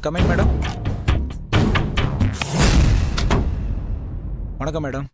Come in madam. வணக்கம் madam.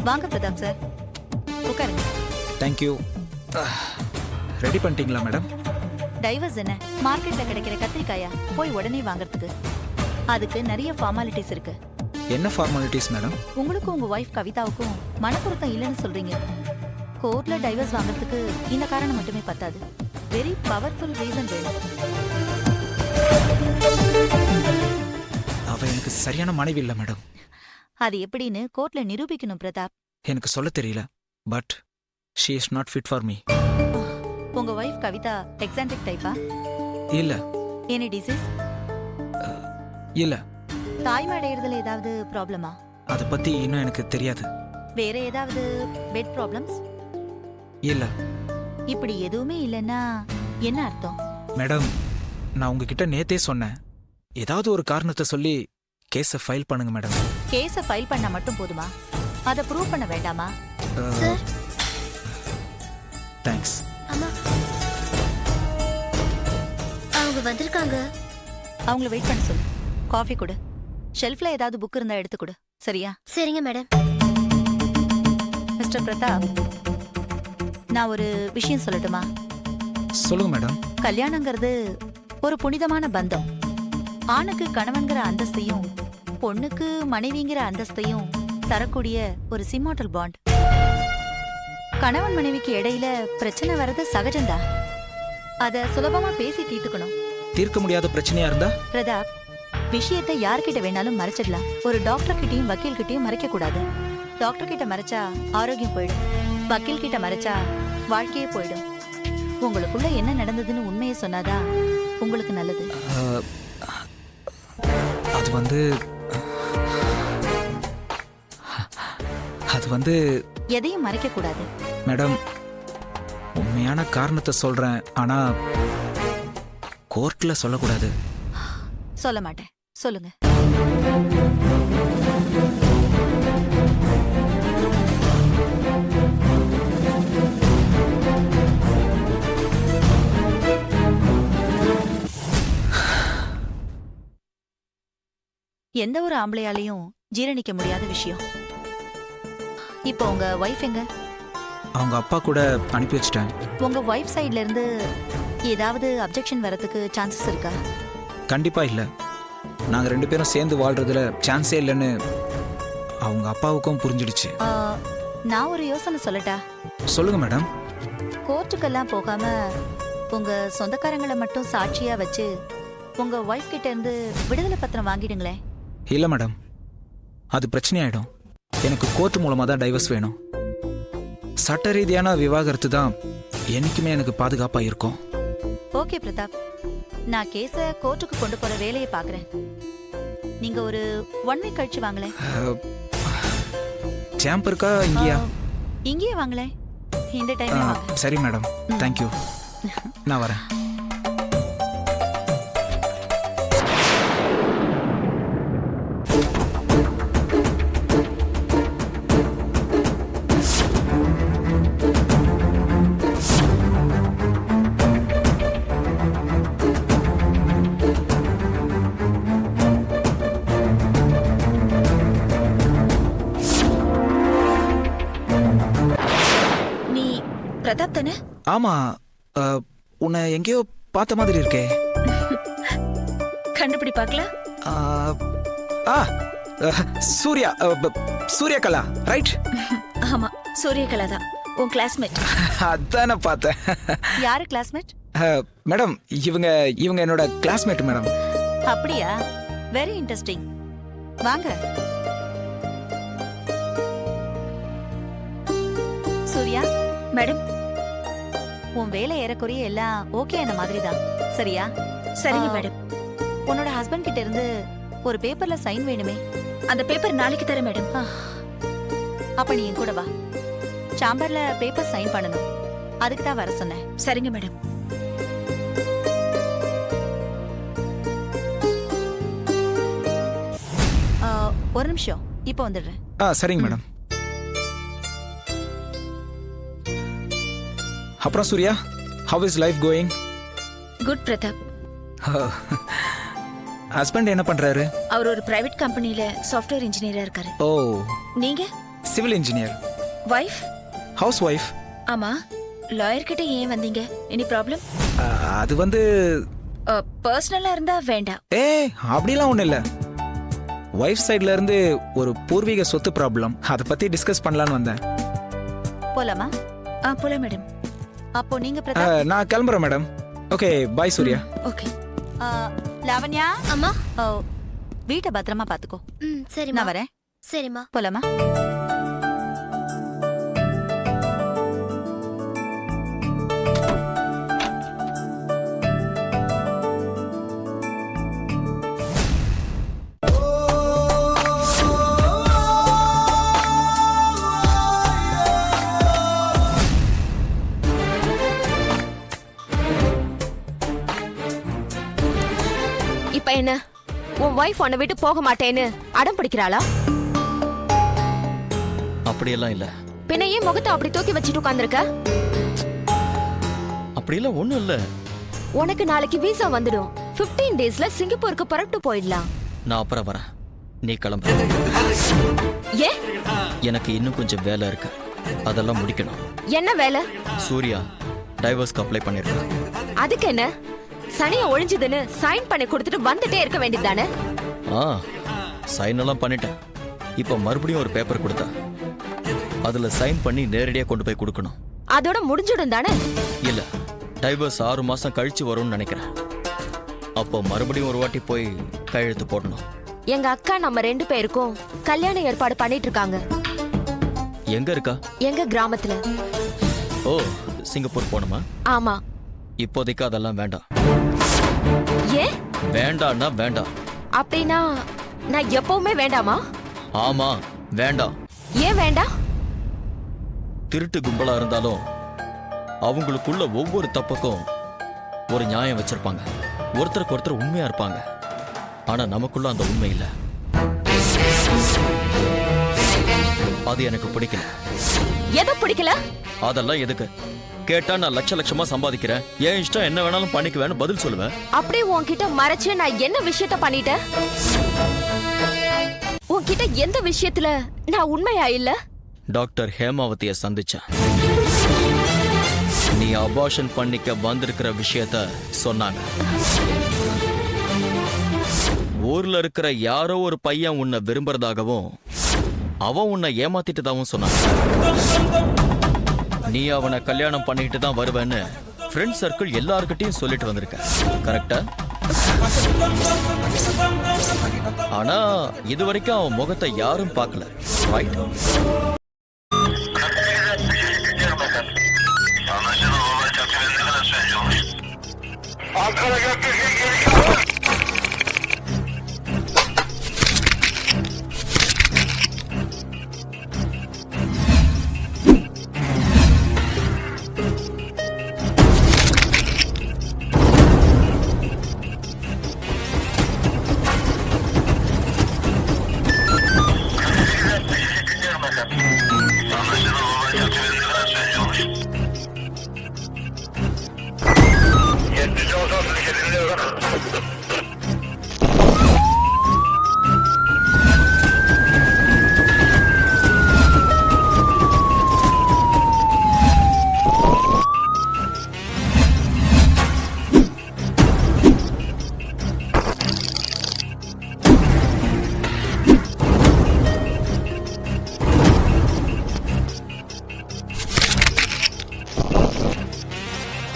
வாங்க Pratap sir, உட்காருங்க. தேங்க்யூ. ரெடி பண்ணிட்டீங்களா மேடம்? டைவர்ஸ் என்ன மார்க்கெட்ல கிடைக்கிற கத்திரிக்காயா போய் உடனே வாங்குறதுக்கு? அதுக்கு நிறைய ஃபார்மாலிட்டிஸ் இருக்கு. என்ன ஃபார்மாலிட்டிஸ் மேடம்? உங்களுக்கும் உங்க ஒய்ஃப் கவிதாவுக்கும் மனப்பொருத்தம் இல்லைன்னு சொல்றீங்க. கோர்ட்ல டைவர்ஸ் வாங்குறதுக்கு இந்த காரணம் மட்டுமே பத்தாது. வெரி பவர்ஃபுல் ரீசன் வேணும். அவ எனக்கு சரியான மனைவி இல்ல மேடம். அது எப்படின்னு கோர்ட்ல நிரூபிக்கணும் பிரதாப். எனக்கு சொல்ல தெரியல, but she is not fit for me. உங்க ஒய்ஃப் கவிதா எக்ஸான்ட்ரிக் டைப்பா? இல்ல. Any disease? இல்ல. தாய்மை அடையிறதுல ஏதாவது ப்ராப்ளமா? அத பத்தி இன்னும் எனக்கு தெரியாது. வேற ஏதாவது பெட் ப்ராப்ளம்ஸ்? இல்ல. இப்படி எதுவுமே இல்லைன்னா என்ன அர்த்தம்? மேடம், நான் உங்ககிட்ட நேத்தே சொன்னேன், ஏதாவது ஒரு காரணத்தை சொல்லி கேஸை ஃபைல் பண்ணுங்க மேடம். கேஸை ஃபைல் பண்ணா மட்டும் போதுமா? அதை ப்ரூவ் பண்ண வேண்டாமா? Sir, thanks. அம்மா அவங்க வந்திருக்காங்க. அவங்கள வெயிட் பண்ண சொல்லு. காஃபி கொடு. ஷெல்ஃப்ல ஏதாவது புக் இருந்தா எடுத்து கொடு. சரியா? சரிங்க மேடம். மிஸ்டர் பிரதாப், நான் ஒரு விஷயம் சொல்லட்டுமா? சொல்லுங்க மேடம். கல்யாணங்கிறது ஒரு புனிதமான பந்தம். ஆணுக்கு கணவன்கிற அந்தஸ்தையும் பொண்ணுக்கு மனைவிங்கிற அந்தஸ்தையும் தரக்கூடிய ஒரு சிம்மாட்டல் பாண்ட். கணவன் மனைவிக்கு இடையில பிரச்சனை வர்றது சகஜம்தான். அத சுலபமா பேசி தீர்த்துக்கணும். தீர்க்க முடியாத பிரச்சனையா இருந்தா? பிரதாப், விஷயத்தை யார்கிட்ட வேணாலும் மறைச்சிடலாம். ஒரு டாக்டர் கிட்டயும் வக்கீல் கிட்டயும் மறைக்க கூடாது. டாக்டர் கிட்ட மறைச்சா ஆரோக்கியம் போயிடும். வக்கீல் கிட்ட மறைச்சா வாழ்க்கையே போயிடும். உங்களுக்குள்ள என்ன நடந்ததுன்னு உண்மையை சொன்னாதான் உங்களுக்கு நல்லது. அது வந்து எதையும் மறைக்க கூடாது. மேடம், உண்மையான காரணத்தை சொல்றேன், ஆனா கோர்ட்ல சொல்லக்கூடாது. சொல்ல மாட்டேன். சொல்லுங்க. எந்த ஒரு ஆம்பளையாலையும் ஜீரணிக்க முடியாத விஷயம். இப்போ உங்க வைஃப் எங்க? அவங்க அப்பா கூட அனுப்பி வச்சிட்டேன். உங்க வைஃப் சைடுல இருந்து ஏதாவது அப்ஜெக்ஷன் வரதுக்கு சான்சஸ் இருக்கா? கண்டிப்பா இல்ல. நாங்க ரெண்டு பேரும் சேர்ந்து வாழ்றதுல சான்ஸே இல்லைன்னு அவங்க அப்பாவுக்கும் புரிஞ்சிடுச்சு. நான் ஒரு யோசனை சொல்லட்டா? சொல்லுங்க மேடம். கோர்ட்டுக்கெல்லாம் போகாம உங்க சொந்தக்காரங்களை மட்டும் சாட்சியா வச்சு உங்க வைஃப் கிட்ட இருந்து விடுதலை பத்திரம் வாங்கிடுங்களேன். இல்ல மேடம், அது பிரச்சனையாயிடும். எனக்கு கோர்ட் மூலமா தான் டைவர்ஸ் வேணும். சட்ட ரீதியான விவாகரத்து தான் என்னைக்குமே எனக்கு பாதுகாப்பா இருக்கும். ஓகே பிரதாப், நான் கேஸ கோர்ட்டுக்கு கொண்டு போற வேலையை பாக்குறேன். நீங்க ஒரு 1 வீக் கழிச்சு வாங்களேன். சாம்ப் இருக்கா இங்கேயா? இங்கேயே வாங்களேன். இந்த டைம்ல வாங்க. சரி மேடம், தேங்க்யூ. நான் வரேன். பிரதாப் தானே? ஆமா. உன்னை எங்கேயோ பார்த்த மாதிரி இருக்கே. கண்டுபிடி பார்க்கல. சூர்யா, சூர்யகலா ரைட்? ஆமா, சூர்யகலா தான். உன் கிளாஸ்மேட். அதான பார்த்தேன். யாரு கிளாஸ்மேட்? மேடம், இவங்க என்னோட கிளாஸ்மேட் மேடம். அப்படியா? Very interesting. வாங்க. சூர்யா மேடம், உன் வேலை ஏறக்குறைய எல்லாம் ஓகே அந்த மாதிரி தான். சரியா? சரிங்க மேடம். உன்னோட ஹஸ்பண்ட் கிட்ட இருந்து ஒரு பேப்பர்ல சைன் வேணுமே. அந்த பேப்பர் நாளைக்கு தரேன் மேடம். அப்ப நீ என் கூட வா. சாம்பர்ல பேப்பர் சைன் பண்ணணும். அதுக்கு தான் வர சொன்னேன். சரிங்க மேடம். ஒரு நிமிஷம், இப்போ வந்துடுறேன். சரிங்க மேடம். அப்புறம் Surya, how is life going? Good Prathap. Husband என்ன பண்றாரு? அவர் ஒரு பிரைவேட் கம்பெனில சாஃப்ட்வேர் இன்ஜினியரா இருக்காரு. ஓ, நீங்க civil engineer. Wife? House wife. ஆமா, லாயர் கிட்ட ஏன் வந்தீங்க? Any problem? அது வந்து பர்சனலா இருந்தா வேண்டாம். அப்படிலாம் ஒண்ணும் இல்ல. ஒய்ஃப் சைடுல இருந்து ஒரு பூர்வீக சொத்து ப்ராப்ளம், அதை பத்தி டிஸ்கஸ் பண்ணலான்னு வந்தேன். போலாமா? போலாம் மேடம். அப்போ நீங்க பிரதாப். நான் கிளம்புறேன் மேடம். ஓகே, பாய் சூர்யா. ஓகே. லாவண்யா, அம்மா. வீட்டை பத்திரமா பாத்துக்கோ. சரிம்மா. நான் வரேன். சரிம்மா. போலாமா? இப்ப என்ன, உன் வைஃப் உன்னை விட்டு போக மாட்டேன்னு அடம் பிடிக்கிறாளா? அப்படியெல்லாம் இல்ல. பின்ன ஏன் முகத்தை அப்படி தூக்கி வச்சுட்டு உட்கார்ந்திருக்க? அப்படியெல்லாம் ஒண்ணும் இல்ல. உனக்கு நாளைக்கு வீசா வந்துடும். 15 டேஸ்ல சிங்கப்பூருக்கு புறப்பட்டு போயிடலாம். நான் அப்புறம் வரேன், நீ கிளம்பு. ஏன்? எனக்கு இன்னும் கொஞ்சம் வேலை இருக்கு, அதெல்லாம் முடிக்கணும். என்ன வேலை? சூர்யா டைவர்ஸ்க்கு அப்ளை பண்ணிருக்கான். அதுக்கு என்ன, சனிய ஒழிஞ்சதுன்னு சைன் பண்ணி கொடுத்துட்டு வந்துட்டே இருக்க வேண்டியதானே? சைன் எல்லாம் பண்ணிட்டேன். இப்ப மறுபடியும் ஒரு பேப்பர் கொடுத்தா அதுல சைன் பண்ணி நேரடியா கொண்டு போய் கொடுக்கணும். அதோட முடிஞ்சிடும் தானே? இல்ல, டைவர்ஸ் 6 மாசம் கழிச்சு வரும்னு நினைக்கிறேன். அப்போ மறுபடியும் ஒரு வாட்டி போய் கையெழுத்து போடணும். எங்க அக்கா நம்ம 2 பேருக்கும் கல்யாண ஏற்பாடு பண்ணிட்டு இருக்காங்க. எங்க இருக்கா? எங்க கிராமத்துல. ஓ, சிங்கப்பூர் போணுமா? ஆமா. இப்போதைக்கு அதெல்லாம் வேண்டாம். ஏன் வேண்டாம்னா வேண்டாம். அப்படின்னா நான் எப்பவுமே வேண்டாமா? ஆமா, வேண்டாம். ஏன் வேண்டாம்? திருட்டு கும்பலா இருந்தாலும் அவங்களுக்குள்ள ஒவ்வொரு தப்புக்கும் ஒரு நியாயம் வச்சிருப்பாங்க. ஒருத்தருக்கு ஒருத்தர் உண்மையா இருப்பாங்க. ஆனா நமக்குள்ள அந்த உண்மை இல்ல. அது எனக்கு பிடிக்கல. எதை பிடிக்கல? அதெல்லாம் எதுக்கு கேட்டா, நான் லட்சமா சம்பாதிக்கிறேன், ஏன் இஷ்டம் என்ன வேணாலும் பண்ணிக்குவேன்னு பதில் சொல்லுவேன். அப்படியே உன்கிட்ட மறைச்சு நான் என்ன விஷயத்த பண்ணிட்டேன்? உன்கிட்ட எந்த விஷயத்துல நான் உண்மையா இல்ல? டாக்டர் ஹேமாவதிய சந்திச்சேன். நீ அபார்ஷன் பண்ணிக்க வந்திருக்கிற விஷயத்த சொன்னாங்க. ஊர்ல இருக்கிற யாரோ ஒரு பையன் உன்னை விரும்புறதாகவும் அவன் உன்னை ஏமாத்திட்டதாகவும் சொன்னாங்க. நீ அவனை கல்யாணம் பண்ணிட்டு தான் வருவேன்னு ஃப்ரெண்ட் சர்க்கிள் எல்லார்கிட்டையும் சொல்லிட்டு வந்திருக்க, கரெக்டா? ஆனா இதுவரைக்கும் அவன் முகத்தை யாரும் பார்க்கல, right?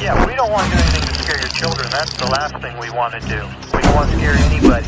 Yeah, we don't want to do anything to scare your children. That's the last thing we want to do. We don't want to scare anybody.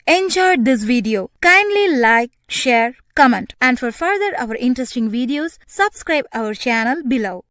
enjoyed this video, kindly like, share, comment, and for further our interesting videos, subscribe our channel below.